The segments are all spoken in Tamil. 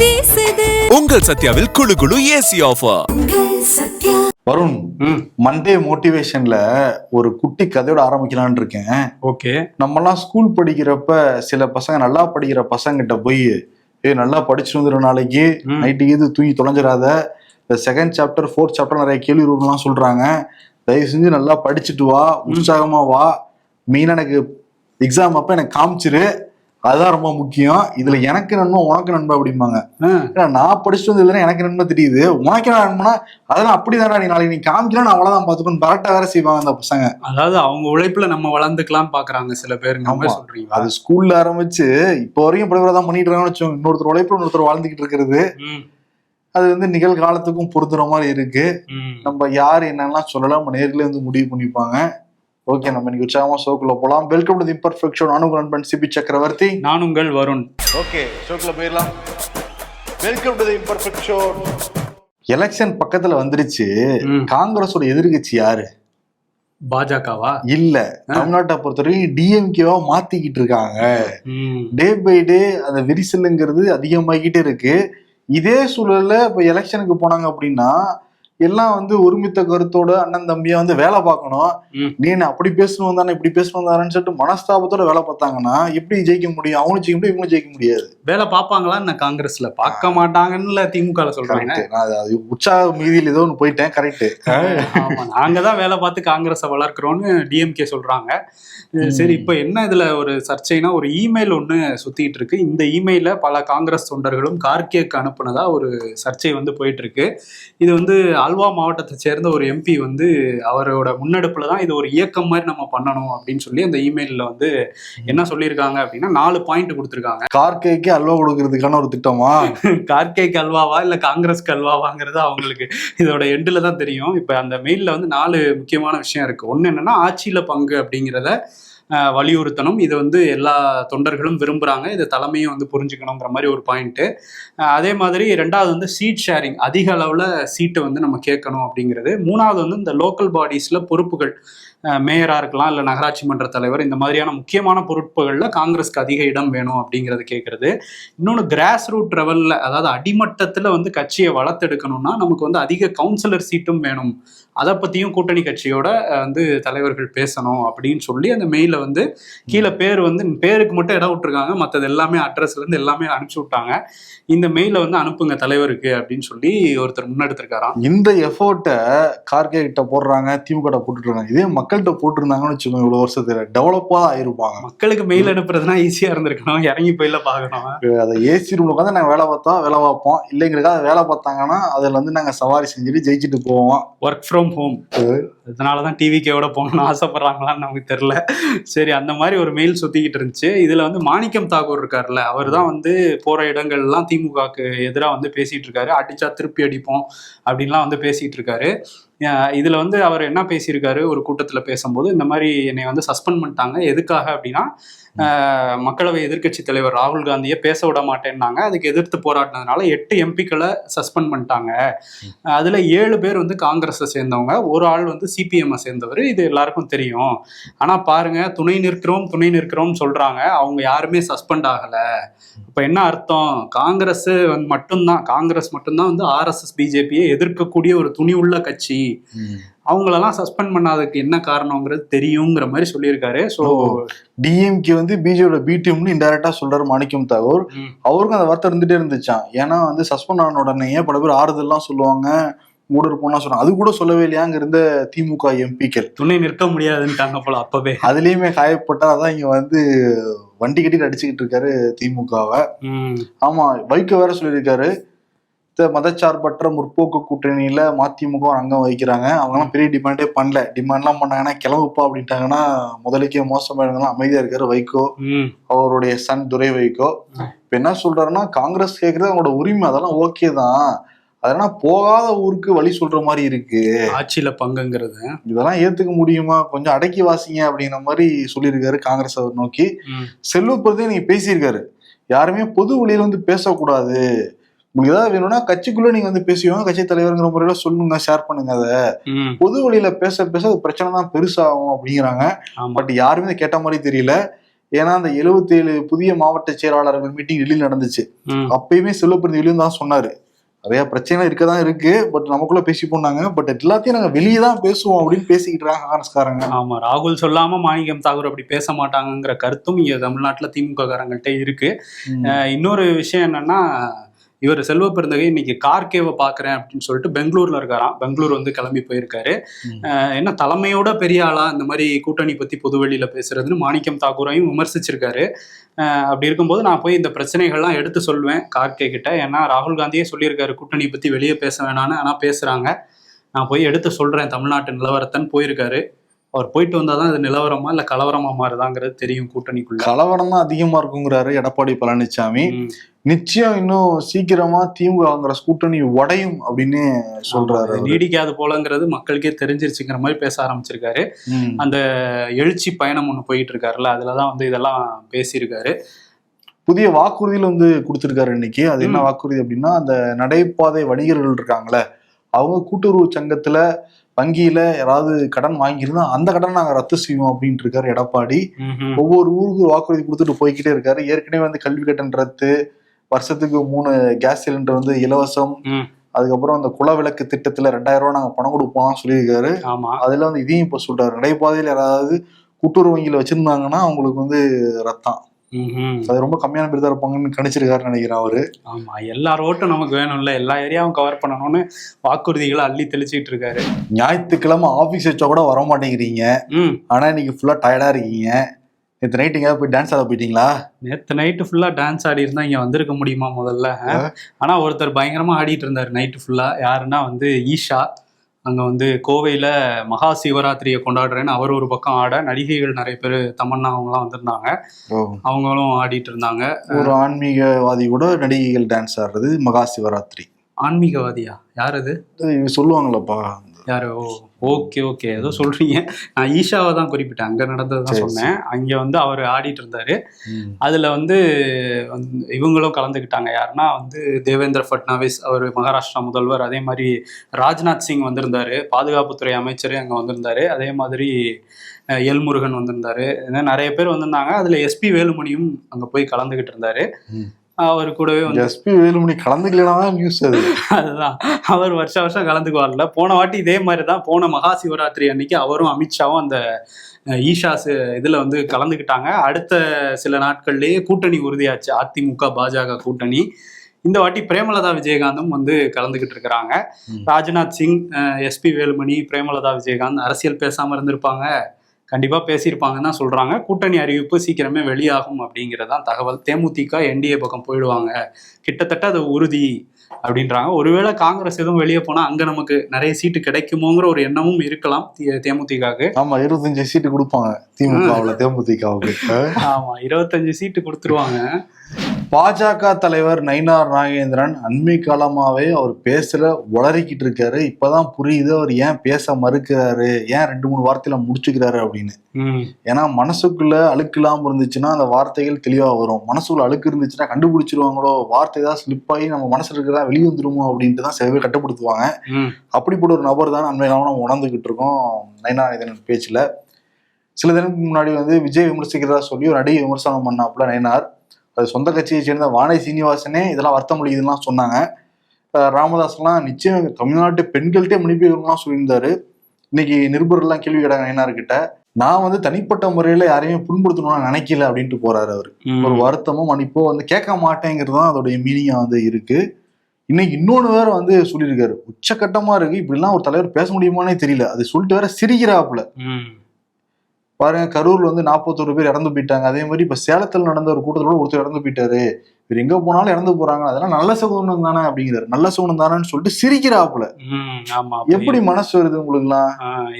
வீசுது. உங்கள் சத்யாவில் குளு குளு ஏசி ஆஃபர். வருண், மண்டே மோட்டிவேஷன்ல ஒரு குட்டி கதையோட ஆரம்பிக்கலான்னு இருக்கேன். ஓகே. நம்மலாம் ஸ்கூல் படிக்கிறப்ப சில பசங்க நல்லா படிக்கிற பசங்கிட்ட போய் நல்லா படிச்சுட்டு வந்துடுற நாளைக்கு நைட்டு இது தூங்கி தொலைஞ்சிடாத, இந்த செகண்ட் சாப்டர் ஃபோர்த் சாப்டர் நிறைய கேள்வி ரூபம்லாம் சொல்றாங்க, தயவு செஞ்சு நல்லா படிச்சுட்டு வா, உற்சாகமா வா, மெயினா எனக்கு எக்ஸாம் அப்ப எனக்கு காமிச்சிரு, அதுதான் ரொம்ப முக்கியம், இதுல எனக்கு நன்மை உனக்கு நன்மை அப்படிம்பாங்க. நான் படிச்சுட்டு வந்து எனக்கு நன்மை தெரியுது, உனக்கு என்ன நன்மைனா அதெல்லாம் அப்படிதான்டா, நீ நாளைக்கு நீ காமிக்கலாம் நான் அவ்வளவுதான் பாத்துக்கணும் கரெக்டா வேற செய்வாங்க அந்த பசங்க. அதாவது அவங்க உழைப்புல நம்ம வளர்ந்துக்கலாம் பாக்குறாங்க சில பேர். சொல்றீங்க அது ஸ்கூல்ல ஆரம்பிச்சு இப்போ வரைக்கும் படிக்கிறதான் பண்ணிட்டு இருக்காங்கன்னு வச்சோம். இன்னொருத்தர் உழைப்புல இன்னொருத்தர் வாழ்ந்துகிட்டு இருக்கிறது, அது வந்து நிகழ்காலத்துக்கும் பொருத்துற மாதிரி இருக்கு. நம்ம யாரு என்னெல்லாம் சொல்லலாம் நம்ம நேர்ல வந்து முடிவு பண்ணிப்பாங்க. ஓகே, நம்ம இன்னைக்கு உற்சாகமா ஷோக்குள்ள போலாம். Welcome to the imperfect show. நானும் நண்பன் சிபி சக்கரவர்த்தி. நான் உங்கள் வருண். ஓகே, ஷோக்குள்ள போயிடலாம். Welcome to the imperfect show. Election பக்கத்துல வந்துருச்சு. காங்கிரஸோட எதிர்கட்சி யாரு? பாஜகவா? இல்ல, தமிழ்நாட்டை பொறுத்தவரைக்கும் டிஎம்கேவா மாத்திக்கிட்டு இருக்காங்க. டே பை டே அந்த விரிசலுங்கிறது அதிகமாகிட்டே இருக்கு. இதே சூழல்ல இப்ப எலெக்ஷனுக்கு போனாங்க அப்படின்னா எல்லாம் வந்து ஒருமித்த கருத்தோட அண்ணன் தம்பியா வந்து வேலை பார்க்கணும். நீ அப்படி பேசணும் தானே இப்படி பேசணும் தானேன்னு சொல்லிட்டு மனஸ்தாபத்தோட வேலை பார்த்தாங்கன்னா எப்படி ஜெயிக்க முடியும்? அவங்களும் ஜெயிக்க முடியும், இவங்களும் ஜெயிக்க முடியாது. வேலை பார்ப்பாங்களா? காங்கிரஸ்ல பார்க்க மாட்டாங்கன்னு திமுக சொல்றாங்க. அது உற்சாக மீதியில் ஏதோ ஒன்று போயிட்டேன். கரெக்ட். நாங்க தான் வேலை பார்த்து காங்கிரஸை வளர்க்கிறோம்னு டிஎம்கே சொல்றாங்க. சரி, இப்ப என்ன இதுல ஒரு சர்ச்சைனா, ஒரு இமெயில் ஒண்ணு சுத்திட்டு இருக்கு. இந்த இமெயில பல காங்கிரஸ் தொண்டர்களும் கார்கேக்கு அனுப்புனதா ஒரு சர்ச்சை வந்து போயிட்டு இருக்கு. இது வந்து அல்வா மாவட்டத்தை சேர்ந்த ஒரு எம்பி வந்து அவரோட முன்னெடுப்புல தான் இது ஒரு இயக்கம் மாதிரி நம்ம பண்ணணும் அப்படின்னு சொல்லி அந்த இமெயில்ல வந்து என்ன சொல்லியிருக்காங்க அப்படின்னா 4 பாயிண்ட் கொடுத்துருக்காங்க. கார்கேக்கு அல்வா கொடுக்கறதுக்கான ஒரு திட்டமா? கார்கேக்கு அல்வாவா இல்ல காங்கிரஸ்க்கு அல்வாவாங்கிறது அவங்களுக்கு இதோட எண்டுல தான் தெரியும். இப்ப அந்த மெயில்ல வந்து 4 முக்கியமான விஷயம் இருக்கு. ஒண்ணு என்னன்னா, ஆட்சியில பங்கு அப்படிங்கிறத வலியுறுத்தணும். இது வந்து எல்லா தொண்டர்களும் விரும்புறாங்க, இதை தலைமையும் வந்து புரிஞ்சுக்கணுங்கிற மாதிரி ஒரு பாயிண்ட்டு. அதே மாதிரி 2வது வந்து சீட் ஷேரிங், அதிக அளவில் சீட்டை வந்து நம்ம கேட்கணும் அப்படிங்கிறது. 3வது வந்து இந்த லோக்கல் பாடிஸ்ல பொறுப்புகள், மேயரா இருக்கலாம் இல்லை நகராட்சி மன்ற தலைவர், இந்த மாதிரியான முக்கியமான பொறுப்புகளில் காங்கிரஸ்க்கு அதிக இடம் வேணும் அப்படிங்கிறது கேட்கறது. இன்னொன்று, கிராஸ் ரூட் லெவலில், அதாவது அடிமட்டத்தில் வந்து கட்சியை வளர்த்தெடுக்கணும்னா நமக்கு வந்து அதிக கவுன்சிலர் சீட்டும் வேணும், அதை பற்றியும் கூட்டணி கட்சியோட வந்து தலைவர்கள் பேசணும் அப்படின்னு சொல்லி அந்த மெயில வந்து கீழே பேர் வந்து பேருக்கு மட்டும் இடம் விட்டுருக்காங்க, மற்றது எல்லாமே அட்ரஸ்லேருந்து எல்லாமே அனுப்பிச்சு விட்டாங்க. இந்த மெயில வந்து அனுப்புங்க தலைவருக்கு அப்படின்னு சொல்லி ஒருத்தர் முன்னெடுத்திருக்காராம். இந்த எஃபோர்ட்டை கார்கே கிட்ட போடுறாங்க, திமுக போட்டுட்டு இருக்காங்க. இதே மக்கள்கிட்ட போட்டுருந்தாங்கன்னு வச்சுக்கோங்க, இவ்வளவு வருஷத்துல டெவலப்பா ஆயிருப்பாங்க. மக்களுக்கு மெயில் அனுப்புறதுனா ஈஸியா இருந்திருக்கணும், இறங்கி போயில பாக்கணும். அதை ஏசி ரூம்ல உட்காந்து நாங்க வேலை பார்ப்போம், இல்லைங்கிறதா வேலை பார்த்தாங்கன்னா அதுல வந்து நாங்க சவாரி செஞ்சுட்டு ஜெயிச்சுட்டு போவோம். Work from home. அதனாலதான் டிவிக்கேவோட போகணும்னு ஆசைப்படுறாங்களான்னு நமக்கு தெரியல. சரி, அந்த மாதிரி ஒரு மெயில் சுத்திக்கிட்டு இருந்துச்சு. இதுல வந்து மாணிக்கம் தாக்கூர் இருக்காருல்ல, அவர் தான் வந்து போற இடங்கள்லாம் திமுகக்கு எதிராக வந்து பேசிட்டு இருக்காரு. அடிச்சா திருப்பி அடிப்போம் அப்படின்லாம் வந்து பேசிட்டு இருக்காரு. இதுல வந்து அவர் என்ன பேசியிருக்காரு, ஒரு கூட்டத்துல பேசும்போது இந்த மாதிரி என்னை வந்து சஸ்பெண்ட் பண்ணிட்டாங்க, எதுக்காக அப்படின்னா மக்களவை எதிர்கட்சி தலைவர் ராகுல் காந்தியை பேச விட மாட்டேன்னாங்க, அதுக்கு எதிர்த்து போராட்டினதுனால 8 எம்பிக்களை சஸ்பெண்ட் பண்ணிட்டாங்க. அதுல 7 பேர் வந்து காங்கிரஸை சேர்ந்தவங்க, ஒரு ஆள் வந்து சிபிஎம் சேர்ந்தவர், இது எல்லாருக்கும் தெரியும். ஆனா பாருங்க, துணை நிற்கிறோம் சொல்றாங்க, அவங்க யாருமே சஸ்பெண்ட் ஆகல. இப்ப என்ன அர்த்தம்? காங்கிரஸ் மட்டும்தான் வந்து ஆர்எஸ்எஸ் பிஜேபியை எதிர்க்கக்கூடிய ஒரு துணி உள்ள கட்சி, அவங்களெல்லாம் சஸ்பெண்ட் பண்ணாததுக்கு என்ன காரணங்கிறது தெரியுங்கிற மாதிரி சொல்லியிருக்காரு. ஸோ டிஎம்கே வந்து பிஜேபியோட பி டீம்னு இன்டைரக்டா சொல்றாரு மாணிக்கம் தாக்கூர். அவருக்கும் அந்த வார்த்தை இருந்துட்டே இருந்துச்சான். ஏன்னா வந்து சஸ்பெண்ட் ஆன உடனே பல பேர் ஆறுதல்லாம் சொல்லுவாங்க, மூடர்போனா சொல்றாங்க, அது கூட சொல்லவே இல்லையாங்க இருந்த திமுக எம்பிக்கள் துணை நிற்க முடியாதுன்னுட்டாங்க போல அப்பவே. அதுலயுமே காயப்பட்டா அதான் இங்க வந்து வண்டி கட்டிட்டு அடிச்சுக்கிட்டு இருக்காரு திமுகவை. ஆமா, வைகோ வேற சொல்லியிருக்காரு, மதச்சார்பற்ற முற்போக்கு கூட்டணியில மதிமுக அங்கம் வகிக்கிறாங்க, அவங்கலாம் பெரிய டிமாண்ட்லாம் பண்ணாங்கன்னா கிளம்புப்பா அப்படின்ட்டாங்கன்னா முதலுக்கே மோசமா இருந்தாலும் அமைதியா இருக்காரு வைகோ, அவருடைய சன் துரை வைகோ. இப்ப என்ன சொல்றாருன்னா, காங்கிரஸ் கேட்கறது அவங்களோட உரிமை, அதெல்லாம் ஓகே தான், அதெல்லாம் போகாத ஊருக்கு வழி சொல்ற மாதிரி இருக்கு, ஆட்சியில பங்குங்கிறது இதெல்லாம் ஏத்துக்க முடியுமா, கொஞ்சம் அடக்கி வாசிங்க அப்படிங்கிற மாதிரி சொல்லியிருக்காரு காங்கிரஸ் அவர் நோக்கி. செல்வப்பிரதே நீங்க பேசியிருக்காரு, யாருமே பொது வழியில வந்து பேசக்கூடாது, உங்களுக்கு ஏதாவது வேணும்னா கட்சிக்குள்ள நீங்க வந்து பேசுவாங்க, கட்சி தலைவருங்கிற முறையில சொல்லுங்க, ஷேர் பண்ணுங்க, அதை பொது வழியில பேச அது பிரச்சனை தான் பெருசாகும் அப்படிங்கிறாங்க. பட் யாருமே கேட்ட மாதிரி தெரியல. ஏன்னா அந்த 77 புதிய மாவட்ட செயலாளர்கள் மீட்டிங் டெல்லியில் நடந்துச்சு. அப்பயுமே செல்வப்பிரதி வெளியும் தான் சொன்னாரு, நிறைய பிரச்சனை இருக்கதான் இருக்கு, பட் நமக்குள்ள பேசி போனாங்க, பட் எல்லாத்தையும் நாங்க வெளியே தான் பேசுவோம் அப்படின்னு பேசிக்கிட்டு இருக்காங்க காங்கிரஸ்காரங்க. ஆமா, ராகுல் சொல்லாம மாணிக்கம் தாகூர் அப்படி பேச மாட்டாங்கிற கருத்தும் இங்க தமிழ்நாட்டுல திமுக காரங்கள்ட்ட இருக்கு. இன்னொரு விஷயம் என்னன்னா, இவர் செல்வ பெருந்தகை இன்னைக்கு கார்கேவை பாக்குறேன் அப்படின்னு சொல்லிட்டு பெங்களூர்ல இருக்காராம். பெங்களூர் வந்து கிளம்பி போயிருக்காரு. என்ன தலைமையோட பெரிய ஆளா இந்த மாதிரி கூட்டணி பத்தி பொது வெளியில பேசுறதுன்னு மாணிக்கம் தாகூரையும் விமர்சிச்சிருக்காரு. அப்படி இருக்கும்போது நான் போய் இந்த பிரச்சனைகள்லாம் எடுத்து சொல்வேன் கார்கே கிட்ட. ஏன்னா ராகுல் காந்தியே சொல்லியிருக்காரு கூட்டணி பத்தி வெளியே பேச வேணான்னு, ஆனா பேசுறாங்க, நான் போய் எடுத்து சொல்றேன் தமிழ்நாட்டு நிலவரத்தன்னு போயிருக்காரு. அவர் போயிட்டு வந்தாதான் அது நிலவரமா இல்ல கலவரமா மாறுதாங்கிறது தெரியும். கூட்டணிக்குள்ள கலவரம் தான் அதிகமா இருக்குங்கிறாரு எடப்பாடி பழனிசாமி. நிச்சயம் இன்னும் சீக்கிரமா திமுக காங்கிரஸ் கூட்டணி உடையும் அப்படின்னு சொல்றாரு. நீடிக்காது போலங்கிறது மக்களுக்கே தெரிஞ்சிருச்சுங்கிற மாதிரி பேச ஆரம்பிச்சிருக்காரு. அந்த எழுச்சி பயணம் ஒண்ணு போயிட்டு இருக்காருல்ல, அதுலதான் வந்து இதெல்லாம் பேசியிருக்காரு. புதிய வாக்குறுதியில் வந்து கொடுத்திருக்காரு இன்னைக்கு. அது என்ன வாக்குறுதி அப்படின்னா, அந்த நடைபாதை வணிகர்கள் இருக்காங்களே, அவங்க கூட்டுறவு சங்கத்துல வங்கியில யாராவது கடன் வாங்கியிருந்தா அந்த கடனை நாங்க ரத்து செய்வோம் அப்படின்ட்டு இருக்காரு எடப்பாடி. ஒவ்வொரு ஊருக்கு வாக்குறுதி கொடுத்துட்டு போய்கிட்டே இருக்காரு. ஏற்கனவே வந்து கல்வி கடன் ரத்து, வருஷத்துக்கு 3 கேஸ் சிலிண்டர் வந்து இலவசம், அதுக்கப்புறம் அந்த குலவிளக்கு திட்டத்துல 2000 ரூபாய் நாங்க பணம் கொடுப்போம் சொல்லியிருக்காரு. அதுல வந்து இதையும் இப்ப சொல்றாரு, நடைபாதையில் யாராவது கூட்டுறவு வங்கியில வச்சிருந்தாங்கன்னா அவங்களுக்கு வந்து ரத்தம். அது ரொம்ப கம்மியான பேர் தான் இருப்பாங்கன்னு கணிச்சிருக்காருன்னு நினைக்கிறேன் அவரு. ஆமா, எல்லா ரோட்டும் நமக்கு வேணும்ல, எல்லா ஏரியாவும் கவர் பண்ணணும்னு வாக்குறுதிகளை அள்ளி தெளிச்சுட்டு இருக்காரு. ஞாயிற்றுக்கிழமை ஆபீஸ் வச்சா கூட வர மாட்டேங்கிறீங்க, ஆனா இன்னைக்கு ஃபுல்லா டயர்டா இருக்கீங்க. நேற்று நைட்டு எங்கேயாவது போய் டான்ஸ் ஆட போயிட்டீங்களா? நேற்று நைட்டு ஃபுல்லா டான்ஸ் ஆடி இருந்தா இங்க வந்திருக்க முடியுமா முதல்ல? ஆனா ஒருத்தர் பயங்கரமா ஆடிட்டு இருந்தாரு நைட்டு ஃபுல்லா. யாருன்னா வந்து ஈஷா. அங்க வந்து கோவையில மகா சிவராத்திரியை கொண்டாடுறேன்னு அவர் ஒரு பக்கம் ஆட, நடிகைகள் நிறைய பேர், தமன்னா அவங்கலாம் வந்திருந்தாங்க, அவங்களும் ஆடிட்டு இருந்தாங்க. ஒரு ஆன்மீகவாதி கூட நடிகைகள் டான்ஸ் ஆடுறது மகா சிவராத்திரி. ஆன்மீகவாதியா? யார் அது? சொல்லுவாங்களப்பா யாரு? ஓகே ஓகே, ஏதோ சொல்றீங்க. நான் ஈஷாவை தான் குறிப்பிட்டேன், அங்க நடந்ததுதான் சொன்னேன். அங்க வந்து அவர் ஆடிட்டு இருந்தாரு. அதுல வந்து இவங்களும் கலந்துக்கிட்டாங்க. யாருன்னா வந்து தேவேந்திர ஃபட்னாவிஸ், அவர் மகாராஷ்டிரா முதல்வர், அதே மாதிரி ராஜ்நாத் சிங் வந்திருந்தாரு, பாதுகாப்புத்துறை அமைச்சர் அங்க வந்திருந்தாரு, அதே மாதிரி எல்முருகன் வந்திருந்தாரு, நிறைய பேர் வந்திருந்தாங்க. அதுல எஸ்பி வேலுமணியும் அங்க போய் கலந்துகிட்டு இருந்தாரு. அவர் கூடவே வந்து எஸ்பி வேலுமணி கலந்துக்கலாம் நியூஸ். அதுதான், அவர் வருஷம் கலந்துக்குவார்ல. போன வாட்டி இதே மாதிரிதான், போன மகா சிவராத்திரி அன்னைக்கு அவரும் அமித்ஷாவும் அந்த ஈஷாஸ் இதுல வந்து கலந்துக்கிட்டாங்க. அடுத்த சில நாட்கள்லயே கூட்டணி உறுதியாச்சு, அதிமுக பாஜக கூட்டணி. இந்த வாட்டி பிரேமலதா விஜயகாந்தும் வந்து கலந்துகிட்டு இருக்கிறாங்க. ராஜ்நாத் சிங், எஸ்பி வேலுமணி, பிரேமலதா விஜயகாந்த் அரசியல் பேசாம இருந்திருப்பாங்க, கண்டிப்பா பேசியிருப்பாங்கன்னு தான் சொல்றாங்க. கூட்டணி அறிவிப்பு சீக்கிரமே வெளியாகும் அப்படிங்கிறதான் தகவல். தேமுதிக என்டிஏ பக்கம் போயிடுவாங்க, கிட்டத்தட்ட அது உறுதி அப்படின்றாங்க. ஒருவேளை காங்கிரஸ் எதுவும் வெளியே போனா அங்க நமக்கு நிறைய சீட்டு கிடைக்குமோங்கிற ஒரு எண்ணமும் இருக்கலாம் தேமுதிகவுக்கு. ஆமா, 25 சீட்டு கொடுப்பாங்க திமுகவுல தேமுதிகவுக்கு. ஆமா, 25 சீட்டு கொடுத்துருவாங்க. பாஜக தலைவர் நயினார் நாகேந்திரன் அண்மை காலமாவே அவர் பேசுற உளறிக்கிட்டு இருக்காரு. இப்பதான் புரியுது அவர் ஏன் பேச மறுக்கிறாரு, ஏன் 2-3 வார்த்தையில முடிச்சுக்கிறாரு அப்படின்னு. ஏன்னா மனசுக்குள்ள அழுக்கு இல்லாம இருந்துச்சுன்னா அந்த வார்த்தைகள் தெளிவா வரும். மனசுக்குள்ள அழுக்கு இருந்துச்சுன்னா கண்டுபிடிச்சிருவாங்களோ, வார்த்தை தான் ஸ்லிப் ஆகி நம்ம மனசுல இருக்கிறதா வெளியே வந்துருமோ அப்படின்ட்டு தான் சில பேர் கட்டுப்படுத்துவாங்க. அப்படிப்பட்ட ஒரு நபர் தான் அண்மை காலம் நம்ம உணர்ந்துகிட்டு இருக்கோம் நயினார் நாகேந்திரன் பேச்சுல. சில தினத்துக்கு முன்னாடி வந்து விஜய் விமர்சிக்கிறதா சொல்லி ஒரு நடிகை விமர்சனம் பண்ணாப்புல நயினார். அது சொந்த கட்சியை சேர்ந்த வானை சீனிவாசனே இதெல்லாம் வருத்த முடியுதுலாம் சொன்னாங்க. ராமதாஸ்லாம் நிச்சயம் தமிழ்நாட்டு பெண்கள்கிட்டே மன்னிப்புலாம் சொல்லியிருந்தாரு. இன்னைக்கு நிருபர்கள்லாம் கேள்வி கேட்டாங்க நயினார்கிட்ட. நான் வந்து தனிப்பட்ட முறையில யாரையுமே புண்படுத்தணும்னு நினைக்கல அப்படின்ட்டு போறாரு அவரு. ஒரு வருத்தமோ மன்னிப்போ வந்து கேட்க மாட்டேங்கிறது தான் அதோடைய மீனிங்கா வந்து இருக்கு. இன்னைக்கு இன்னொன்னு வேற வந்து சொல்லியிருக்காரு, உச்சக்கட்டமா இருக்கு, இப்படிலாம் ஒரு தலைவர் பேச முடியுமானே தெரியல. அது சொல்லிட்டு வேற சிரிக்கிறாப்புல. பாருங்க, கரூர்ல வந்து 41 பேர் இறந்து போயிட்டாங்க. அதே மாதிரி இப்ப சேலத்துல நடந்த ஒரு கூட்டத்தோட ஒருத்தர் இறந்து போயிட்டாரு. இவர் எங்க போனாலும் இறந்து போறாங்க, அதெல்லாம் நல்ல சகுனம் தானே அப்படிங்கிறாரு. நல்ல சகுனம் தானேன்னு சொல்லிட்டு சிரிக்கிறாப்புல. எப்படி மனசு வருது உங்களுக்கு எல்லாம்?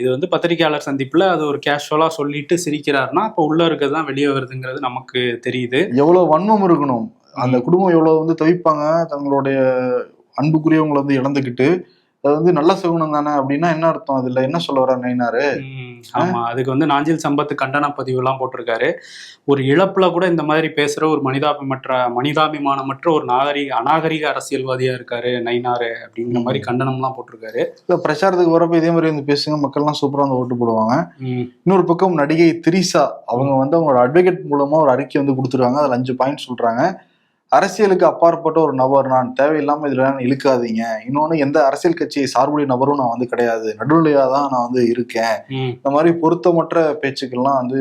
இது வந்து பத்திரிகையாளர் சந்திப்புல அது ஒரு கேஷுவலா சொல்லிட்டு சிரிக்கிறாருன்னா அப்ப உள்ள இருக்கிறதுதான் வெளியே வருதுங்கிறது நமக்கு தெரியுது. எவ்வளவு வன்மம் இருக்கணும், அந்த குடும்பம் எவ்வளவு வந்து தவிப்பாங்க, தங்களுடைய அன்புக்குரியவங்களை வந்து இழந்துக்கிட்டு அது வந்து நல்ல சகுனம் தானே அப்படின்னா என்ன அர்த்தம்? அதுல என்ன சொல்ல வர நயினாரு? ஆமா, அதுக்கு வந்து நாஞ்சில் சம்பத் கண்டன பதிவு எல்லாம் போட்டிருக்காரு. ஒரு இழப்புல கூட இந்த மாதிரி பேசுற ஒரு மனிதாபிமானமற்ற ஒரு அநாகரிக அரசியல்வாதியா இருக்காரு நயினாரு அப்படிங்கிற மாதிரி கண்டனம் எல்லாம் போட்டிருக்காரு. பிரச்சாரத்துக்கு வரப்ப இதே மாதிரி வந்து பேசுங்க, மக்கள் எல்லாம் சூப்பரா வந்து ஓட்டு போடுவாங்க. இன்னொரு பக்கம் நடிகை திரிசா அவங்க வந்து அவங்களோட அட்வொகேட் மூலமா ஒரு அறிக்கை வந்து கொடுத்துருக்காங்க. அதுல 5 பாயிண்ட் சொல்றாங்க. அரசியலுக்கு அப்பாற்பட்ட ஒரு நபர் நான், தேவையில்லாம இதுல இழுக்காதீங்க. இன்னொன்னு, எந்த அரசியல் கட்சியை சார்புடைய நபரும் நான் வந்து கிடையாது, நடுநிலையா தான் நான் வந்து இருக்கேன். இந்த மாதிரி பொருத்தமற்ற பேச்சுக்கள்லாம் வந்து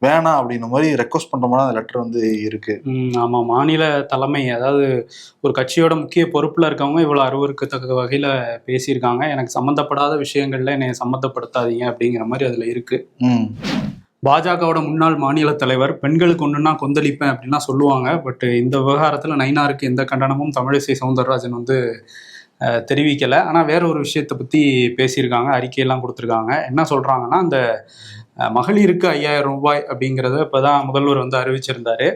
வேணாம் அப்படின்ற மாதிரி ரெக்வஸ்ட் பண்ற மாதிரி அந்த லெட்டர் வந்து இருக்கு. ஆமா, மாநில தலைமை, அதாவது ஒரு கட்சியோட முக்கிய பொறுப்புல இருக்கவங்க இவ்வளவு அருவருக்கத்தக்க வகையில பேசியிருக்காங்க. எனக்கு சம்பந்தப்படாத விஷயங்கள்ல என்னை சம்மந்தப்படுத்தாதீங்க அப்படிங்கிற மாதிரி அதுல இருக்கு. பாஜகவோட முன்னாள் மாநில தலைவர் பெண்களுக்கு ஒண்ணுன்னா கொந்தளிப்பேன் அப்படின்னா சொல்லுவாங்க. பட் இந்த விவகாரத்துல நயினாருக்கு எந்த கண்டனமும் தமிழிசை சவுந்தரராஜன் வந்து தெரிவிக்கல. ஆனா வேற ஒரு விஷயத்தை பத்தி பேசியிருக்காங்க, அறிக்கையெல்லாம் கொடுத்துருக்காங்க. என்ன சொல்றாங்கன்னா, அந்த மகளிருக்கு 5000 ரூபாய் அப்படிங்கிறத இப்பதான் முதல்வர் வந்து அறிவிச்சிருந்தாரு.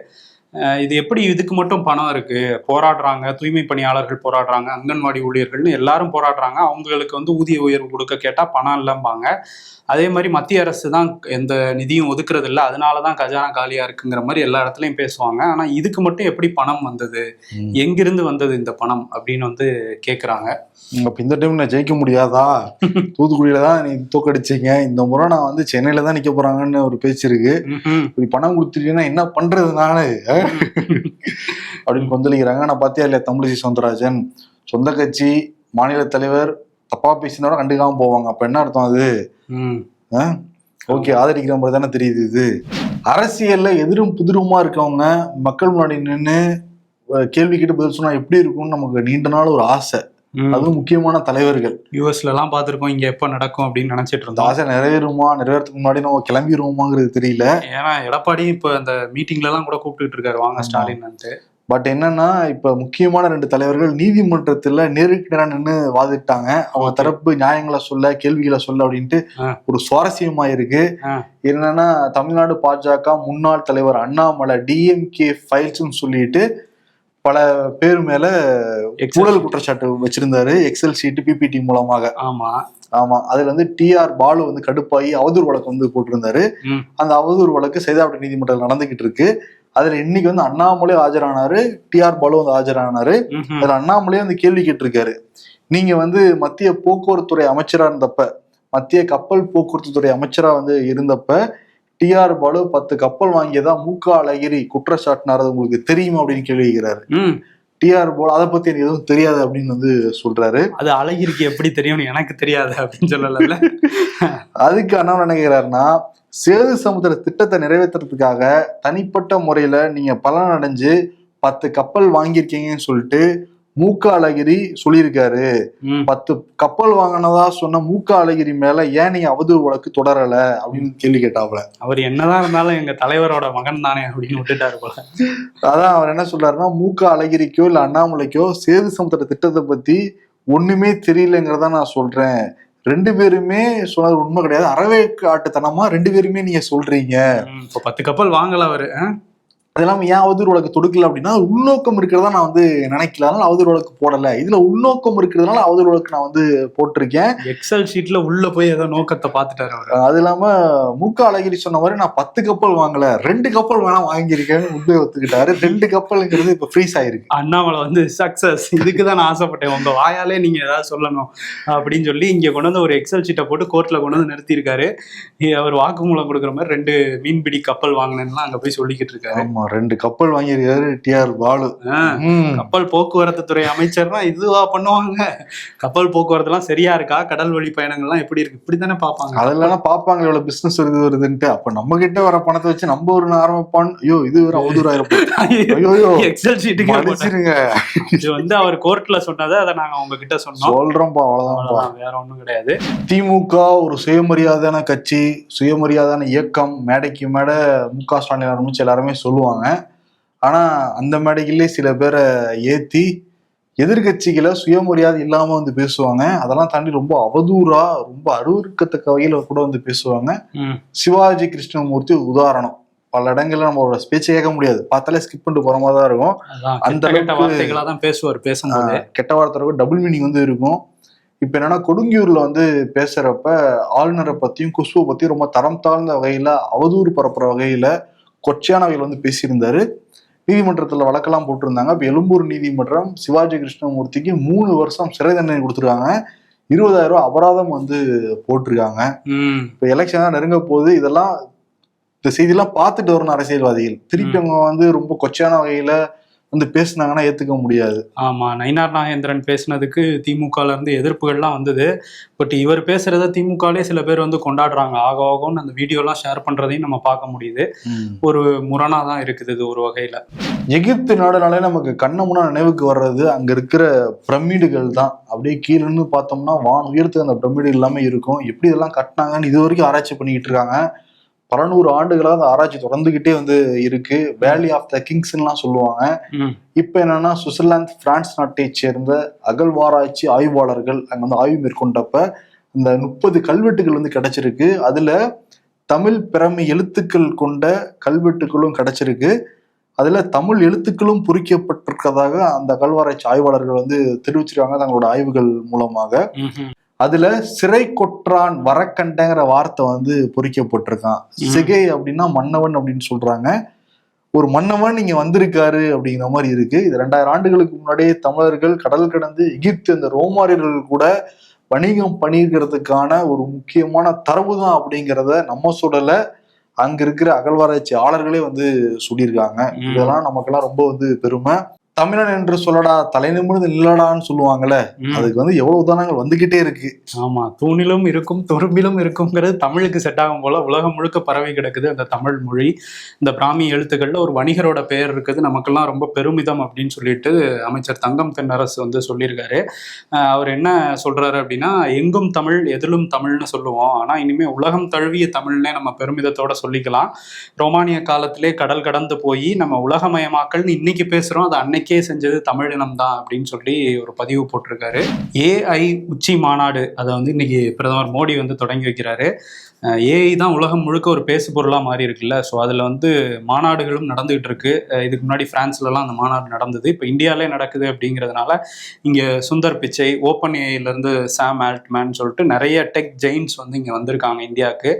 இது எப்படி இதுக்கு மட்டும் பணம் இருக்கு, போராடுறாங்க, தூய்மை பணியாளர்கள் போராடுறாங்க, அங்கன்வாடி ஊழியர்கள்னு எல்லாரும் போராடுறாங்க, அவங்களுக்கு வந்து ஊதிய உயர்வு கொடுக்க கேட்டா பணம் இல்லைம்பாங்க. அதே மாதிரி மத்திய அரசு தான் எந்த நிதியும் ஒதுக்குறது இல்லை, அதனாலதான் கஜானா காலியா இருக்குங்கிற மாதிரி எல்லா இடத்துலயும் பேசுவாங்க. ஆனா இதுக்கு மட்டும் எப்படி பணம் வந்தது, எங்கிருந்து வந்தது இந்த பணம் அப்படின்னு வந்து கேக்குறாங்க. இந்த டைம் நான் ஜெயிக்க முடியாதா, தூத்துக்குடியில தான் நீ தோக்கடிச்சீங்க, இந்த முறை நான் வந்து சென்னையில தான் நிக்க போறாங்கன்னு ஒரு பேச்சு இருக்கு. இப்படி பணம் கொடுத்துட்டீங்கன்னா என்ன பண்றதுனால அப்படின்னு கொந்தளிக்கிறாங்க. நான் பாத்தியா இல்லையா, தமிழிசை சவுந்தரராஜன் சொந்த கட்சி மாநில தலைவர் தப்பா பேசினோட கண்டுக்காம போவாங்க. அப்ப என்ன அர்த்தம் அது? ஓகே, ஆதரிக்கிற மாதிரி தானே தெரியுது. இது அரசியல்ல எதிரும் புதிருமா இருக்கவங்க மக்கள் முன்னாடி நின்று கேள்வி கேட்டு பதில் சொன்னா எப்படி இருக்கும்னு நமக்கு நீண்ட நாள் ஒரு ஆசை. அதுவும் முக்கியமான தலைவர்கள் யூஎஸ்ல எல்லாம் பார்த்திருக்கோம், இங்க எப்ப நடக்கும் அப்படின்னு நினைச்சிட்டு இருந்தோம். ஆசை நிறைவேறதுக்கு முன்னாடி நம்ம கிளம்பிடுவோமாங்கிறது தெரியல. ஏன்னா எடப்பாடி இப்ப அந்த மீட்டிங்ல எல்லாம் கூட கூப்பிட்டு இருக்காரு, வாங்க ஸ்டாலின். பட் என்னன்னா, இப்ப முக்கியமான 2 தலைவர்கள் நீதிமன்றத்துல நேருக்கு நேரா நின்று வாதிட்டாங்க. அவங்க தரப்பு நியாயங்களை சொல்ல, கேள்விகளை சொல்ல அப்படின்ட்டு ஒரு சுவாரஸ்யமா இருக்கு. என்னன்னா, தமிழ்நாடு பாஜக முன்னாள் தலைவர் அண்ணாமலை டிஎம்கே ஃபைல்ஸ்ன்னு சொல்லிட்டு பல பேர் மேல ஊழல் குற்றச்சாட்டு வச்சிருந்தாரு, எக்ஸல் ஷீட் பிபிடி மூலமாக. ஆமா, அதுல வந்து டிஆர் பாலு வந்து கடுப்பாகி அவதூறு வழக்கு வந்து போட்டிருந்தாரு. அந்த அவதூறு வழக்கு சைதாப்பேட்டை நீதிமன்றத்தில் நடந்துகிட்டு இருக்கு. அதுல இன்னைக்கு வந்து அண்ணாமலை ஆஜரானாரு, டிஆர் பாலு வந்து ஆஜரானாரு. அதுல அண்ணாமலையே வந்து கேள்வி கேட்டிருக்காரு, நீங்க வந்து மத்திய போக்குவரத்துறை அமைச்சரா இருந்தப்ப, மத்திய கப்பல் போக்குவரத்து துறை அமைச்சரா வந்து இருந்தப்ப டிஆர் பாலு 10 கப்பல் வாங்கியதா முக அழகிரி குற்றச்சாட்டினாரு, உங்களுக்கு தெரியுமா அப்படின்னு கேள்வி கேட்கிறாரு. டிஆர் பாலு அதை பத்தி எனக்கு எதுவும் தெரியாது அப்படின்னு வந்து சொல்றாரு. அது அழகிரிக்கு எப்படி தெரியும், எனக்கு தெரியாது அப்படின்னு சொல்லல. அதுக்கு அண்ணா என்ன கேட்கிறாருன்னா, சேது சமுத்திர திட்டத்தை நிறைவேற்றுறதுக்காக தனிப்பட்ட முறையில நீங்க பலன் அடைஞ்சு 10 கப்பல் வாங்கியிருக்கீங்கன்னு சொல்லிட்டு முக அழகிரி சொல்லியிருக்காரு. 10 கப்பல் வாங்கினதா சொன்ன முக அழகிரி மேல ஏன் நீங்க அவதூறு வழக்கு தொடரல அப்படின்னு கேள்வி கேட்டாப்புல. அவர் என்னதான் இருந்தாலும் எங்க தலைவரோட மகன் தானே அப்படின்னு விட்டுட்டாரு போல. அதான் அவர் என்ன சொல்றாருன்னா, முக அழகிரிக்கோ இல்ல அண்ணாமலைக்கோ சேது சமுத்திர திட்டத்தை பத்தி ஒண்ணுமே தெரியலங்கிறத நான் சொல்றேன். 2 பேருமே சொன்னது உண்மை கிடையாது, அறவேக்கு ஆட்டுத்தனமா 2 பேருமே நீங்க சொல்றீங்க. இப்ப 10 கப்பல் வாங்கல அவரு. அதெல்லாம் ஏன் அவதூறு வழக்கு தொடுக்கல அப்படின்னா, உள்நோக்கம் இருக்கிறதா நான் வந்து நினைக்கல, அதனால அவதூறு வழக்கு போடல. இதுல உள்நோக்கம் இருக்கிறதுனால அவதூறு வழக்கு நான் வந்து போட்டிருக்கேன். எக்ஸல் ஷீட்ல உள்ள போய் ஏதோ நோக்கத்தை பார்த்துட்டாரு அவர். அது இல்லாம முக அழகிரி சொன்ன மாதிரி நான் 10 கப்பல் வாங்கல, 2 கப்பல் வேணா வாங்கியிருக்கேன்னு உண்மையை ஒத்துக்கிட்டாரு. 2 கப்பல்ங்கிறது இப்ப ஃப்ரீஸ் ஆயிருக்கு. அண்ணாமலை வந்து சக்சஸ், இதுக்குதான் நான் ஆசைப்பட்டேன், உங்க வாயாலே நீங்க ஏதாவது சொல்லணும் அப்படின்னு சொல்லி இங்க கொண்டு வந்து ஒரு எக்ஸல் ஷீட்டை போட்டு கோர்ட்ல கொண்டு வந்து நிறுத்தியிருக்காரு. அவர் வாக்குமூலம் கொடுக்குற மாதிரி 2 மீன்பிடி கப்பல் வாங்கினேன்னா அங்க போய் சொல்லிக்கிட்டு இருக்காரு. 2 கப்பல் வாங்கியிருக்காரு டிஆர் பாலு. கப்பல் போக்குவரத்து துறை அமைச்சர்னா இதுவா பண்ணுவாங்க? கப்பல் போக்குவரத்து எல்லாம் சரியா இருக்கா, கடல் வழி பயணங்கள்லாம் எப்படி இருக்கு, இப்படித்தானே பாப்பாங்க. அதெல்லாம் பாப்பாங்க எவ்வளவு பிசினஸ் வருதுன்ட்டு. அப்ப நம்ம கிட்ட வர பணத்தை வச்சு நம்ம ஒரு ஆரம்பிப்பான். ஐயோ இது வேற அவதூறாயிரம். எக்ஸல் ஷீட்டுங்க இது வந்து அவர் கோர்ட்ல சொன்னதை அதை நாங்க உங்ககிட்ட சொல்றோம்ப்பா, அவ்வளவுதான், வேற ஒண்ணும் கிடையாது. திமுக ஒரு சுயமரியாதையான கட்சி, சுயமரியாதையான இயக்கம். மேடைக்கு மேடை முக ஸ்டாலின் ஆரம்பிச்சு எல்லாருமே சொல்லுவாங்க. ஆனா அந்த மேடைகளிலே சில பேரை ஏத்தி எதிர்கட்சிகளை சுயமரியாதை இல்லாம வந்து பேசுவாங்க. அதெல்லாம் தாண்டி ரொம்ப அவதூறா, ரொம்ப அருவருக்கத்தக்க வகையில கூட வந்து பேசுவாங்க. சிவாஜி கிருஷ்ணமூர்த்தி உதாரணம். பல இடங்கள்ல நம்மளோட பேச்சை கேட்க முடியாது, பார்த்தாலே ஸ்கிப் பண்ணிட்டு போற மாதிரி தான் இருக்கும். அந்த வார்த்தைகளா தான் பேசுவார், பேசும்போது கெட்ட வார்த்தை டபுள் மீனிங் வந்து இருக்கும். இப்ப என்னன்னா கொடுங்கியூர்ல வந்து பேசுறப்ப ஆளுநரை பத்தியும் குஷ்பு பத்தியும் ரொம்ப தரம் தாழ்ந்த வகையில அவதூறு பரப்புற வகையில கொச்சையான வகையில் வந்து பேசியிருந்தாரு. நீதிமன்றத்துல வழக்கெல்லாம் போட்டிருந்தாங்க. இப்ப எழும்பூர் நீதிமன்றம் சிவாஜி கிருஷ்ணமூர்த்திக்கு 3 வருஷம் சிறை தண்டனை கொடுத்துருக்காங்க. 20,000 ரூபாய் அபராதம் வந்து போட்டிருக்காங்க. இப்ப எலெக்ஷன் தான் நெருங்க போகுது. இதெல்லாம் இந்த செய்தியெல்லாம் பார்த்துட்டு வரணும் அரசியல்வாதிகள். திருப்பி அவங்க வந்து ரொம்ப கொச்சையான வகையில வந்து பேசினாங்கன்னா ஏத்துக்க முடியாது. ஆமா, நயினார் நாகேந்திரன் பேசினதுக்கு திமுகல இருந்து எதிர்ப்புகள்லாம் வந்தது. பட் இவர் பேசுறத திமுகலே சில பேர் வந்து கொண்டாடுறாங்க. ஆகோன்னு அந்த வீடியோ எல்லாம் ஷேர் பண்றதையும் நம்ம பார்க்க முடியுது. ஒரு முரணா தான் இருக்குது இது ஒரு வகையில. எகிப்து நாடுனாலே நமக்கு கண்ண முன்னா நினைவுக்கு வர்றது அங்க இருக்கிற பிரமிடுகள் தான். அப்படியே கீழேன்னு பார்த்தோம்னா வான் உயர்த்து அந்த பிரமிடு எல்லாமே இருக்கும். எப்படி இதெல்லாம் கட்டினாங்கன்னு இது வரைக்கும் ஆராய்ச்சி பண்ணிக்கிட்டு இருக்காங்க. பல 100 ஆண்டுகளாக அந்த ஆராய்ச்சி தொடர்ந்துகிட்டே வந்து இருக்கு. வேலி ஆஃப் த கிங்ஸ்லாம் சொல்லுவாங்க. இப்ப என்னன்னா சுவிட்சர்லாந்து, பிரான்ஸ் நாட்டை சேர்ந்த அகழ்வாராய்ச்சி ஆய்வாளர்கள் அங்க வந்து ஆய்வு மேற்கொண்டப்ப இந்த 30 கல்வெட்டுகள் வந்து கிடைச்சிருக்கு. அதுல தமிழ் பிறமி எழுத்துக்கள் கொண்ட கல்வெட்டுகளும் கிடைச்சிருக்கு. அதுல தமிழ் எழுத்துக்களும் பொறிக்கப்பட்டிருக்கதாக அந்த அகழ்வாராய்ச்சி ஆய்வாளர்கள் வந்து தெரிவிச்சிருக்காங்க தங்களோட ஆய்வுகள் மூலமாக. அதுல சிறை கொற்றான் வரக்கண்டங்கிற வார்த்தை வந்து பொறிக்கப்பட்டிருக்கான். சிகை அப்படின்னா மன்னவன் அப்படின்னு சொல்றாங்க. ஒரு மன்னவன் இங்க வந்திருக்காரு அப்படிங்கிற மாதிரி இருக்கு. இது 2000 ஆண்டுகளுக்கு முன்னாடியே தமிழர்கள் கடல் கடந்து எகிப்து அந்த ரோமாரியர்கள் கூட வணிகம் பண்ணியிருக்கிறதுக்கான ஒரு முக்கியமான தரவு தான் அப்படிங்கிறத நம்ம சொல்லல, அங்க இருக்கிற அகழ்வாராய்ச்சியாளர்களே வந்து சொல்லியிருக்காங்க. இதெல்லாம் நமக்கெல்லாம் ரொம்ப வந்து பெருமை. தமிழன் என்று சொல்லடா தலை நிமிர்ந்து நில்லடான்னு சொல்லுவாங்கல்ல, அதுக்கு வந்து எவ்வளவு உதாரணங்கள் வந்துகிட்டே இருக்கு. ஆமா, தூணிலும் இருக்கும் துரும்பிலும் இருக்கும்ங்கிறது தமிழுக்கு செட் ஆகும் போல உலகம் முழுக்க பரவி கிடக்குது அந்த தமிழ் மொழி. இந்த பிராமி எழுத்துக்கள்ல ஒரு வணிகரோட பெயர் இருக்குது. நமக்கெல்லாம் ரொம்ப பெருமிதம் அப்படின்னு சொல்லிட்டு அமைச்சர் தங்கம் தென்னரசு வந்து சொல்லியிருக்காரு. அவர் என்ன சொல்றாரு அப்படின்னா, எங்கும் தமிழ் எதிலும் தமிழ்னு சொல்லுவோம், ஆனா இனிமே உலகம் தழுவிய தமிழ்னே நம்ம பெருமிதத்தோட சொல்லிக்கலாம். ரோமானிய காலத்திலே கடல் கடந்து போய் நம்ம உலகமயமாக்கல்னு இன்னைக்கு பேசுறோம், அது அன்னைக்கு செஞ்சது தமிழினம் தான் அப்படின்னு சொல்லி ஒரு பதிவு போட்டிருக்காரு. AI உச்சி மாநாடு அதை வந்து இன்னைக்கு பிரதமர் மோடி வந்து தொடங்கி வைக்கிறாரு. AI தான் உலகம் முழுக்க ஒரு பேசு பொருளாக மாறி இருக்குல்ல. ஸோ அதில் வந்து மாநாடுகளும் நடந்துகிட்டு இருக்கு. இதுக்கு முன்னாடி பிரான்ஸ்லலாம் அந்த மாநாடு நடந்தது. இப்போ இந்தியாவிலே நடக்குது அப்படிங்கிறதுனால இங்கே சுந்தர் பிச்சை, ஓப்பன் ஏஐலேருந்து சாம் ஆல்ட்மேன் சொல்லிட்டு நிறைய டெக் ஜெயின்ஸ் வந்து இங்கே வந்திருக்காங்க இந்தியாவுக்கு.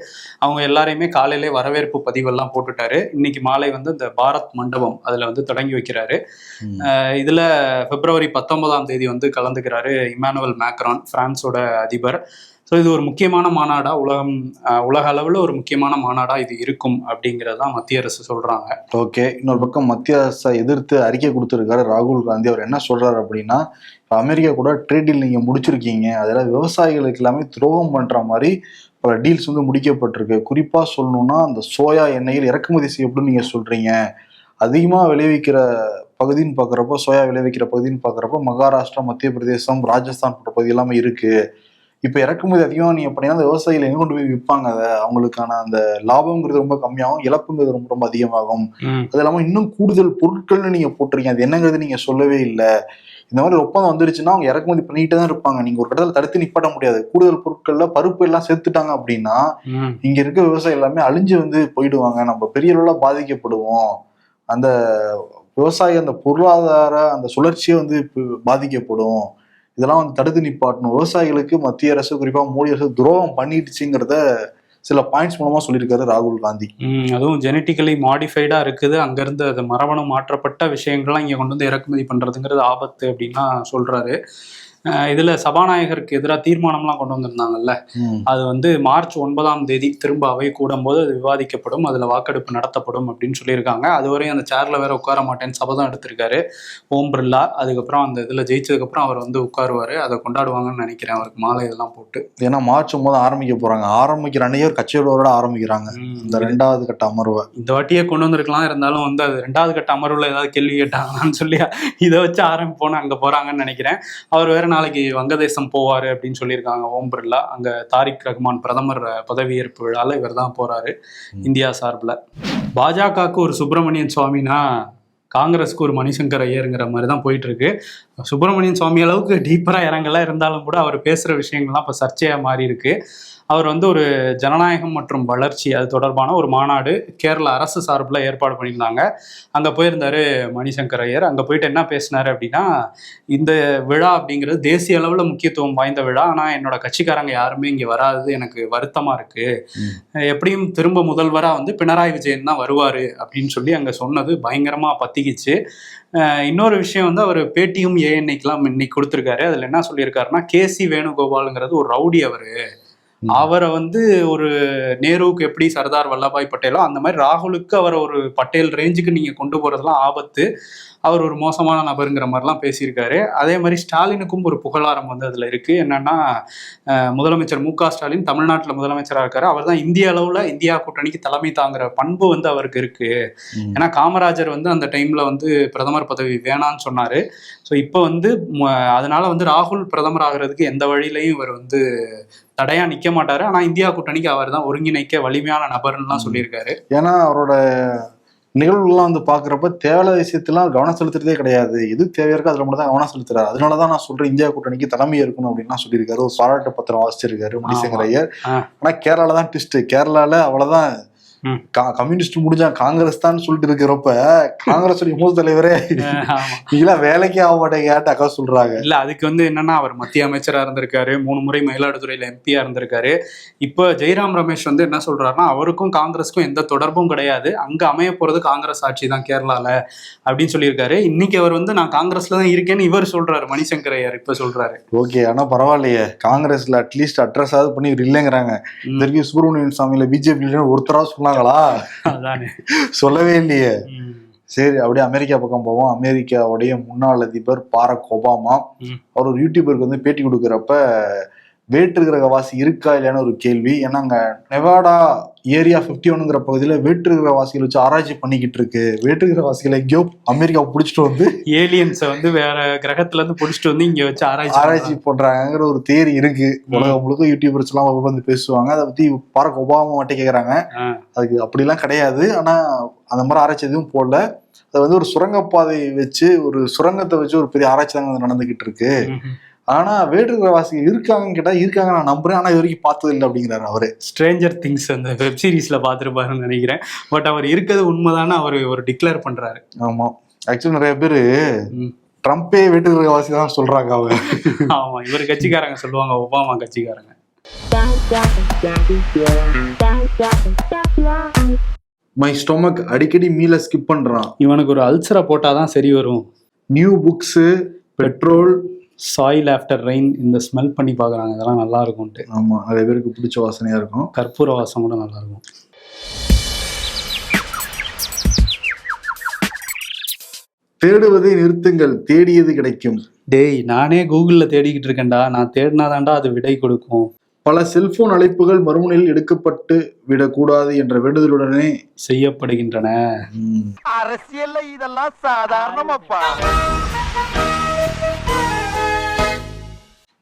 அவங்க எல்லாரையுமே காலையிலே வரவேற்பு பதிவெல்லாம் போட்டுட்டாரு. இன்னைக்கு மாலை வந்து இந்த பாரத் மண்டபம் அதில் வந்து தொடங்கி வைக்கிறாரு. இதில் February 19 வந்து கலந்துக்கிறாரு இமானுவல் மேக்ரான், பிரான்ஸோட அதிபர். ஸோ இது ஒரு முக்கியமான மாநாடா, உலக அளவில் ஒரு முக்கியமான மாநாடா இது இருக்கும் அப்படிங்கிறதான் மத்திய அரசு சொல்றாங்க. ஓகே, இன்னொரு பக்கம் மத்திய அரசை எதிர்த்து அறிக்கை கொடுத்துருக்காரு ராகுல் காந்தி. அவர் என்ன சொல்றாரு அப்படின்னா, இப்போ அமெரிக்கா கூட ட்ரேட் டீல் நீங்க முடிச்சிருக்கீங்க, அதில் விவசாயிகளுக்கு எல்லாமே துரோகம் பண்ற மாதிரி பல டீல்ஸ் வந்து முடிக்கப்பட்டிருக்கு. குறிப்பா சொல்லணும்னா அந்த சோயா எண்ணெயில் இறக்குமதி செய்யப்படும் நீங்க சொல்றீங்க. அதிகமா விளைவிக்கிற பகுதின்னு பார்க்குறப்போ, சோயா விளைவிக்கிற பகுதின்னு பார்க்குறப்போ மகாராஷ்டிரா, மத்திய பிரதேசம், ராஜஸ்தான் போன்ற பகுதி எல்லாமே இருக்கு. இப்போ இறக்குமதி அதிகமாக நீங்கள் பண்ணீங்கன்னா அந்த விவசாயிகள் எங்கே கொண்டு போய் விற்பாங்க? அதை அவங்களுக்கான அந்த லாபங்கிறது ரொம்ப கம்மியாகும், இழப்புங்கிறது ரொம்ப ரொம்ப அதிகமாகும். அது இல்லாமல் இன்னும் கூடுதல் பொருட்கள்னு நீங்கள் போட்டிருக்கீங்க, அது என்னங்கிறது நீங்கள் சொல்லவே இல்லை. இந்த மாதிரி ஒப்பந்தம் வந்துருச்சுன்னா அவங்க இறக்குமதி பண்ணிட்டு தான் இருப்பாங்க. நீங்க ஒரு இடத்துல தடுத்து நிப்பாட்ட முடியாது. கூடுதல் பொருட்கள்ல பருப்பு எல்லாம் சேர்த்துட்டாங்க அப்படின்னா இங்க இருக்க விவசாயம் எல்லாமே அழிஞ்சு வந்து போயிடுவாங்க. நம்ம பெரிய அளவுல பாதிக்கப்படுவோம். அந்த விவசாய அந்த பொருளாதார அந்த சுழற்சியே வந்து பாதிக்கப்படும். இதெல்லாம் வந்து தடுத்து நிப்பாட்டணும். விவசாயிகளுக்கு மத்திய அரசு, குறிப்பா மோடி அரசு துரோகம் பண்ணிடுச்சுங்கிறத சில பாயிண்ட்ஸ் மூலமா சொல்லியிருக்காரு ராகுல் காந்தி. அதுவும் ஜெனட்டிக்கலி மாடிஃபைடா இருக்குது, அங்கிருந்து அது மரபணு மாற்றப்பட்ட விஷயங்கள்லாம் இங்க கொண்டு வந்து இறக்குமதி பண்றதுங்கிறது ஆபத்து அப்படின்னா சொல்றாரு. இதுல சபாநாயகருக்கு எதிராக தீர்மானம்லாம் கொண்டு வந்திருந்தாங்கல்ல, அது வந்து March 9 திரும்ப அவை கூடும் போது அது விவாதிக்கப்படும், அதுல வாக்கெடுப்பு நடத்தப்படும் அப்படின்னு சொல்லியிருக்காங்க. அதுவரையும் அந்த சேர்ல வேற உட்கார மாட்டேன்னு சபதம் எடுத்திருக்காரு ஓம் பிர்லா. அதுக்கப்புறம் அந்த இதுல ஜெயிச்சதுக்கு அப்புறம் அவர் வந்து உட்காருவாரு. அதை கொண்டாடுவாங்கன்னு நினைக்கிறேன், அவருக்கு மாலை இதெல்லாம் போட்டு. ஏன்னா March 9 ஆரம்பிக்க போறாங்க. ஆரம்பிக்கிற அன்னையே ஒரு கட்சியோட ஆரம்பிக்கிறாங்க இந்த 2வது கட்ட அமர்வை. இந்த வாட்டியே கொண்டு வந்திருக்கலாம், இருந்தாலும் வந்து அது 2வது கட்ட அமர்வுல ஏதாவது கேள்வி கேட்டாங்கன்னு சொல்லி இதை வச்சு ஆரம்பிப்போன்னு அங்க போறாங்கன்னு நினைக்கிறேன். அவர் வேற நாளைக்கு வங்கதேசம் போவாரு அப்படின்னு சொல்லியிருக்காங்க ஓம் பிர்லா. அங்க தாரிக் ரஹ்மான் பிரதமர் பதவியேற்பு விழால இவர் தான் போறாரு இந்தியா சார்பில். பாஜகவுக்கு ஒரு சுப்பிரமணியன் சுவாமினா காங்கிரஸுக்கு ஒரு மணிசங்கர் ஐயருங்கிற மாதிரி தான் போயிட்டு இருக்கு. சுப்பிரமணியன் சுவாமி அளவுக்கு டீப்பரா இறங்கலாம் இருந்தாலும் கூட அவர் பேசுற விஷயங்கள்லாம் இப்போ சர்ச்சையா மாறி இருக்கு. அவர் வந்து ஒரு ஜனநாயகம் மற்றும் வளர்ச்சி அது தொடர்பான ஒரு மாநாடு கேரள அரசு சார்பில் ஏற்பாடு பண்ணியிருந்தாங்க. அங்கே போயிருந்தாரு மணிசங்கர் ஐயர். அங்கே போயிட்டு என்ன பேசினாரு அப்படின்னா, இந்த விழா அப்படிங்கிறது தேசிய அளவில் முக்கியத்துவம் வாய்ந்த விழா, ஆனால் என்னோட கட்சிக்காரங்க யாருமே இங்கே வராது, எனக்கு வருத்தமாக இருக்கு. எப்படியும் திரும்ப முதல்வராக வந்து பினராயி விஜயன் தான் வருவார் அப்படின்னு சொல்லி அங்கே சொன்னது பயங்கரமாக பத்திக்கிச்சு. இன்னொரு விஷயம் வந்து அவர் பேட்டியும் ஏஎன்ஐக்கெல்லாம் இன்னைக்கு கொடுத்துருக்காரு. அதில் என்ன சொல்லியிருக்காருன்னா, கேசி வேணுகோபாலுங்கிறது ஒரு ரவுடி. அவரை வந்து ஒரு நேருவுக்கு எப்படி சர்தார் வல்லபாய் பட்டேலோ அந்த மாதிரி ராகுலுக்கு அவரை ஒரு பட்டேல் ரேஞ்சுக்கு நீங்கள் கொண்டு போகிறதுலாம் ஆபத்து, அவர் ஒரு மோசமான நபருங்கிற மாதிரிலாம் பேசியிருக்காரு. அதே மாதிரி ஸ்டாலினுக்கும் ஒரு புகழாரம் வந்து அதில் இருக்குது. என்னன்னா, முதலமைச்சர் மு.க. ஸ்டாலின் தமிழ்நாட்டில் முதலமைச்சராக இருக்காரு. அவர் தான் இந்திய அளவில் இந்தியா கூட்டணிக்கு தலைமை தாங்குற பண்பு வந்து அவருக்கு இருக்குது. ஏன்னா காமராஜர் வந்து அந்த டைமில் வந்து பிரதமர் பதவி வேணான்னு சொன்னார். ஸோ இப்போ வந்து அதனால வந்து ராகுல் பிரதமர் ஆகிறதுக்கு எந்த வழியிலையும் இவர் வந்து தடையா நிக்க மாட்டாரு. ஆனா இந்தியா கூட்டணிக்கு அவர் தான் ஒருங்கிணைக்க வலிமையான நபர்லாம் சொல்லியிருக்காரு. ஏன்னா அவரோட நிகழ்வுகள்லாம் வந்து பாக்குறப்ப தேவையில்லாத விஷயத்தெல்லாம் கவனம் செலுத்துறதே கிடையாது. எது தேவையா இருக்கோ அதுல மட்டும் தான் கவனம் செலுத்துறாரு. அதனாலதான் நான் சொல்றேன், இந்தியா கூட்டணிக்கு தலைமை இருக்கணும் அப்படின்னு சொல்லியிருக்காரு. ஒரு பாராட்டு பத்திரம் வாசிச்சிருக்காரு மணிசங்கர் ஐயர். ஆனா கேரளால தான் ட்விஸ்ட். கேரளால அவ்வளவுதான், கம்யூனிஸ்ட் முடிஞ்சா காங்கிரஸ் தான் சொல்லிட்டு இருக்கிறப்ப காங்கிரஸ் மூத்த தலைவரே இதெல்லாம் வேலைக்கே ஆக மாட்டேங்க அக்கா சொல்றாங்க. இல்ல அதுக்கு வந்து என்னன்னா, அவர் மத்திய அமைச்சரா இருந்திருக்காரு, 3 முறை மயிலாடுதுறையில எம்பியா இருந்திருக்காரு. இப்போ ஜெய்ராம் ரமேஷ் வந்து என்ன சொல்றாருன்னா, அவருக்கும் காங்கிரஸுக்கும் எந்த தொடர்பும் கிடையாது, அங்க அமைய போறது காங்கிரஸ் ஆட்சி தான் கேரளால அப்படின்னு சொல்லியிருக்காரு. இன்னைக்கு அவர் வந்து நான் காங்கிரஸ்ல தான் இருக்கேன்னு இவர் சொல்றாரு, மணிசங்கர் ஐயர் இப்ப சொல்றாரு. ஓகே, ஆனா பரவாயில்லையே, காங்கிரஸ்ல அட்லீஸ்ட் அட்ரஸ் ஆகுது பண்ணி இவர் இல்லைங்கிறாங்க. இதற்கு சுப்பிரமணியன் சாமியில பிஜேபி ஒருத்தரா சொல்லவே இல்லையே. சரி, அப்படியே அமெரிக்கா பக்கம் போவோம். அமெரிக்காவுடைய முன்னாள் அதிபர் பாரக் ஒபாமா அவர் ஒரு யூடியூபருக்கு வந்து பேட்டி கொடுக்குறப்ப வேற்று கிரகவாசி இருக்கா இல்லையான்னு ஒரு கேள்வி. ஏன்னா அங்க நெவாடா ஏரியா 51ங்கிற பகுதியில வேற்று கிரகவாசிகள் வச்சு ஆராய்ச்சி பண்ணிக்கிட்டு இருக்கு. வேற்று கிரகவாசிகளை எங்கேயோ அமெரிக்கா பிடிச்சிட்டு வந்து ஏலியன்ஸை வந்து வேற கிரகத்துல இருந்து பிடிச்சிட்டு வந்து இங்க வச்சு ஆராய்ச்சி பண்றாங்கிற ஒரு தேரி இருக்கு. உலகம் முழுக்க யூடியூபர்ஸ் எல்லாம் வந்து பேசுவாங்க. அதை பத்தி பாரக் ஒபாமா மட்டும் கேக்குறாங்க. அதுக்கு அப்படிலாம் கிடையாது. ஆனா அந்த மாதிரி ஆராய்ச்சி எதுவும் போடல. அது வந்து ஒரு சுரங்கப்பாதை வச்சு, ஒரு சுரங்கத்தை வச்சு ஒரு பெரிய ஆராய்ச்சி தான் நடந்துகிட்டு இருக்கு. ஆனா வேற்று கிரகவாசிகள் இருக்காங்கன்னு கேட்டா இருக்காங்க, நான் நம்புறேன், ஆனா இது வரைக்கும் பார்த்தது இல்லை அப்படிங்கிறாரு அவரு. ஸ்ட்ரேஞ்சர் திங்ஸ் அந்த வெப் சீரிஸ்ல பாத்துருப்பாருன்னு நினைக்கிறேன். பட் அவர் இருக்கிறது உண்மைதானே அவர் ஒரு டிக்ளேர் பண்றாரு. ஆமா, ஆக்சுவலி நிறைய பேரு ட்ரம்பே வேற்று கிரகவாசி தான் சொல்றாங்க அவங்க. ஆமா, இவர் கட்சிக்காரங்க சொல்லுவாங்க, ஒபாமா கட்சிக்காரங்க. மை ஸ்டொமக் அடிக்கடி மீலை ஸ்கிப் பண்றான். இவனுக்கு ஒரு அல்சரை போட்டாதான் சரி வரும். New books, petrol, soil after rain, இந்த ஸ்மெல் பண்ணி பாக்குறாங்க. இதெல்லாம் நல்லா இருக்கும்ட்டு. ஆமா, நிறைய பேருக்கு பிடிச்ச வாசனையா இருக்கும். கற்பூர வாசம் கூட நல்லா இருக்கும். தேடுவதை நிறுத்துங்கள், தேடியது கிடைக்கும். டேய், நானே கூகுள்ல தேடிக்கிட்டு இருக்கேன்டா, நான் தேடினாதான்டா அது விடை கொடுக்கும். பல செல்போன் அழைப்புகள் மறுமுனையில் எடுக்கப்பட்டு விடக்கூடாது என்ற வேண்டுதலுடனே செய்யப்படுகின்றன. அரசியல்ல இதெல்லாம் சாதாரணமாப்பா.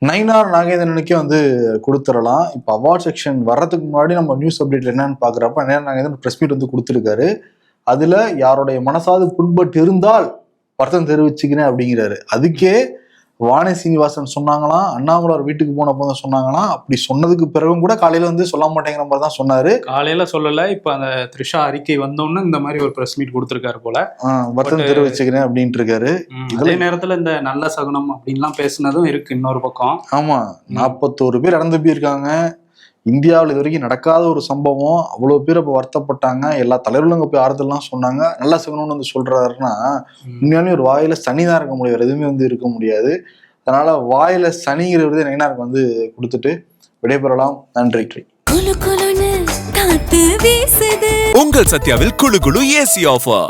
நயினார் நாகேந்திரனுக்கே வந்து கொடுத்துடலாம். இப்போ அவார்ட் செக்ஷன் வர்றதுக்கு முன்னாடி நம்ம நியூஸ் அப்டேட்ல என்னன்னு பாக்குறப்ப நயினார் நாகேந்திரன் பிரஸ் மீட் வந்து கொடுத்துருக்காரு. அதுல யாருடைய மனசாவது புண்பட்டு இருந்தால் வருத்தம் தெரிவிச்சுக்கிறேன் அப்படிங்கிறாரு. அதுக்கே வானி சீனிவாசன் சொன்னாங்களாம், அண்ணாமலார் வீட்டுக்கு போனப்போ தான் சொன்னாங்களாம். அப்படி சொன்னதுக்கு பிறகும் கூட காலையில வந்து சொல்ல மாட்டேங்கிற மாதிரி தான் சொன்னாரு. காலையில சொல்லல, இப்ப அந்த த்ரிஷா அறிக்கை வந்தோன்னு இந்த மாதிரி ஒரு பிரஸ் மீட் கொடுத்திருக்காரு போல. வருத்தம் தெரிவிச்சுக்கிறேன் அப்படின்ட்டு இருக்காரு. அதே நேரத்துல இந்த நல்ல சகுனம் அப்படின்லாம் பேசினதும் இருக்கு இன்னொரு பக்கம். ஆமா, 41 பேர் இறந்து போயிருக்காங்க. இந்தியாவில் இது வரைக்கும் நடக்காத ஒரு சம்பவம். அவ்வளவு பேர் அப்ப வருத்தப்பட்டாங்க. எல்லா தலைவர்களும் அங்க போய் ஆறுதல்லாம் சொன்னாங்க. நல்லா சிவனு வந்து சொல்றாருன்னா உண்மையாலுமே ஒரு வாயில சனிதான் இருக்க முடியாது, எதுவுமே வந்து இருக்க முடியாது. அதனால வாயில சனிங்கிற விருதை நயினாருக்கு வந்து கொடுத்துட்டு விடைபெறலாம். நன்றி. உங்கள் சத்யாவில் குளு குளு ஏசி ஆஃபர்.